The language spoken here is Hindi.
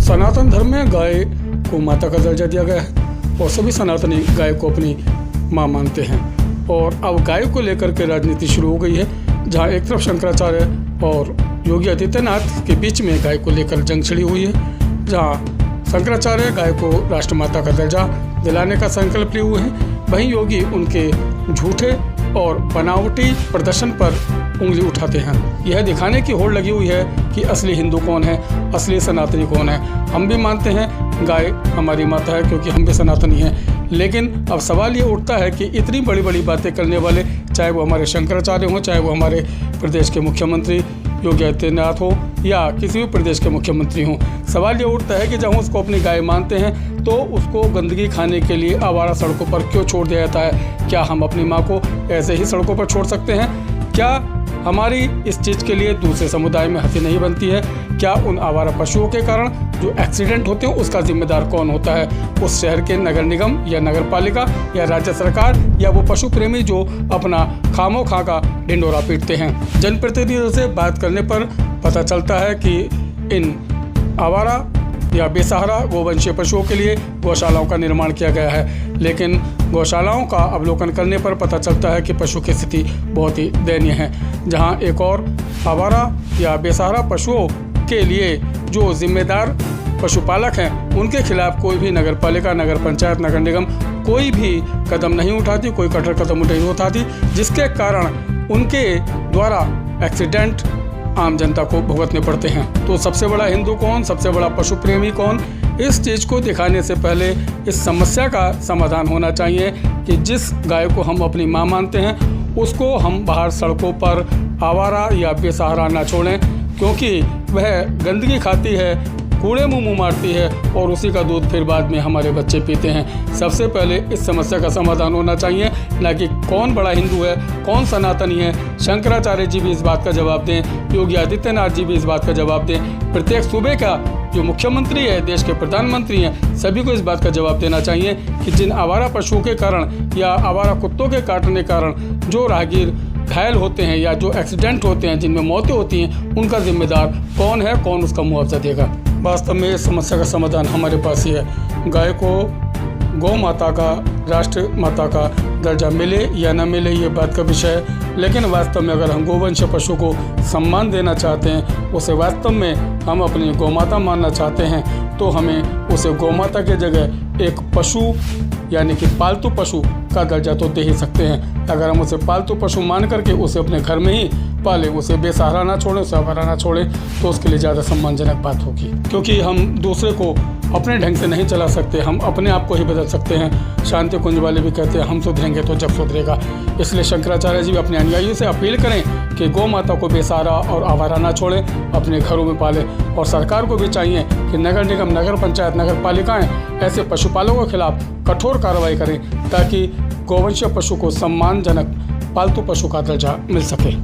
सनातन धर्म में गाय को माता का दर्जा दिया गया है और सभी सनातनी गाय को अपनी माँ मानते हैं। और अब गाय को लेकर के राजनीति शुरू हो गई है, जहाँ एक तरफ शंकराचार्य और योगी आदित्यनाथ के बीच में गाय को लेकर जंग छिड़ी हुई है, जहाँ शंकराचार्य गाय को राष्ट्रमाता का दर्जा दिलाने का संकल्प लिए हुए हैं, वहीं योगी उनके झूठे और बनावटी प्रदर्शन पर उंगली उठाते हैं। यह दिखाने की होड़ लगी हुई है कि असली हिंदू कौन है, असली सनातनी कौन है। हम भी मानते हैं गाय हमारी माता है क्योंकि हम भी सनातनी हैं, लेकिन अब सवाल ये उठता है कि इतनी बड़ी बड़ी बातें करने वाले, चाहे वो हमारे शंकराचार्य हों, चाहे वो हमारे प्रदेश के मुख्यमंत्री योगी आदित्यनाथ हो या किसी भी प्रदेश के मुख्यमंत्री हों, सवाल ये उठता है कि जब हम उसको अपनी गाय मानते हैं तो उसको गंदगी खाने के लिए आवारा सड़कों पर क्यों छोड़ दिया जाता है। क्या हम अपनी माँ को ऐसे ही सड़कों पर छोड़ सकते हैं? क्या हमारी इस चीज़ के लिए दूसरे समुदाय में हंसी नहीं बनती है? क्या उन आवारा पशुओं के कारण जो एक्सीडेंट होते हैं उसका जिम्मेदार कौन होता है? उस शहर के नगर निगम या नगर पालिका या राज्य सरकार या वो पशु प्रेमी जो अपना खामो खा का ढिंडोरा पीटते हैं? जनप्रतिनिधियों से बात करने पर पता चलता है कि इन आवारा या बेसहारा गोवंशीय पशुओं के लिए गौशालाओं का निर्माण किया गया है, लेकिन गौशालाओं का अवलोकन करने पर पता चलता है कि पशु की स्थिति बहुत ही दयनीय है। जहां एक और आवारा या बेसहारा पशुओं के लिए जो जिम्मेदार पशुपालक हैं उनके खिलाफ कोई भी नगर पालिका, नगर पंचायत, नगर निगम कोई भी कदम नहीं उठाती, कोई कठोर कदम नहीं उठाती, जिसके कारण उनके द्वारा एक्सीडेंट आम जनता को भुगतने पड़ते हैं। तो सबसे बड़ा हिंदू कौन, सबसे बड़ा पशु प्रेमी कौन? इस चीज़ को दिखाने से पहले इस समस्या का समाधान होना चाहिए कि जिस गाय को हम अपनी माँ मानते हैं उसको हम बाहर सड़कों पर आवारा या बेसहारा ना छोड़ें, क्योंकि वह गंदगी खाती है, कूड़े मुँह मारती है और उसी का दूध फिर बाद में हमारे बच्चे पीते हैं। सबसे पहले इस समस्या का समाधान होना चाहिए, ना कि कौन बड़ा हिंदू है, कौन सनातनी है। शंकराचार्य जी भी इस बात का जवाब दें, योगी आदित्यनाथ जी भी इस बात का जवाब दें, प्रत्येक सूबे का जो मुख्यमंत्री है, देश के प्रधानमंत्री हैं, सभी को इस बात का जवाब देना चाहिए कि जिन आवारा पशुओं के कारण या आवारा कुत्तों के काटने के कारण जो राहगीर घायल होते हैं या जो एक्सीडेंट होते हैं, जिनमें मौतें होती हैं, उनका जिम्मेदार कौन है, कौन उसका मुआवजा देगा। वास्तव में इस समस्या का समाधान हमारे पास ही है। गाय को गौ माता का, राष्ट्र माता का दर्जा मिले या न मिले ये बात का विषय है, लेकिन वास्तव में अगर हम गोवंशीय पशु को सम्मान देना चाहते हैं, उसे वास्तव में हम अपनी गौ माता मानना चाहते हैं, तो हमें उसे गौ माता की जगह एक पशु यानी कि पालतू पशु का दर्जा तो दे ही सकते हैं। अगर हम उसे पालतू पशु मान करके उसे अपने घर में ही पालें, उसे बेसहारा ना छोड़ें, उसे आवारा ना छोड़ें, तो उसके लिए ज़्यादा सम्मानजनक बात होगी। क्योंकि हम दूसरे को अपने ढंग से नहीं चला सकते, हम अपने आप को ही बदल सकते हैं। शांति कुंज वाले भी कहते हैं हम सुधरेंगे तो जग सुधरेगा। इसलिए शंकराचार्य जी भी अपने अनुयायियों से अपील करें कि गौ माता को बेसहारा और आवारा ना छोड़ें, अपने घरों में पालें। और सरकार को भी चाहिए कि नगर निगम, नगर पंचायत, नगर पालिकाएँ ऐसे पशुपालकों के खिलाफ कठोर कार्रवाई करें, ताकि गोवंशीय पशु को सम्मानजनक पालतू पशु का दर्जा मिल सके।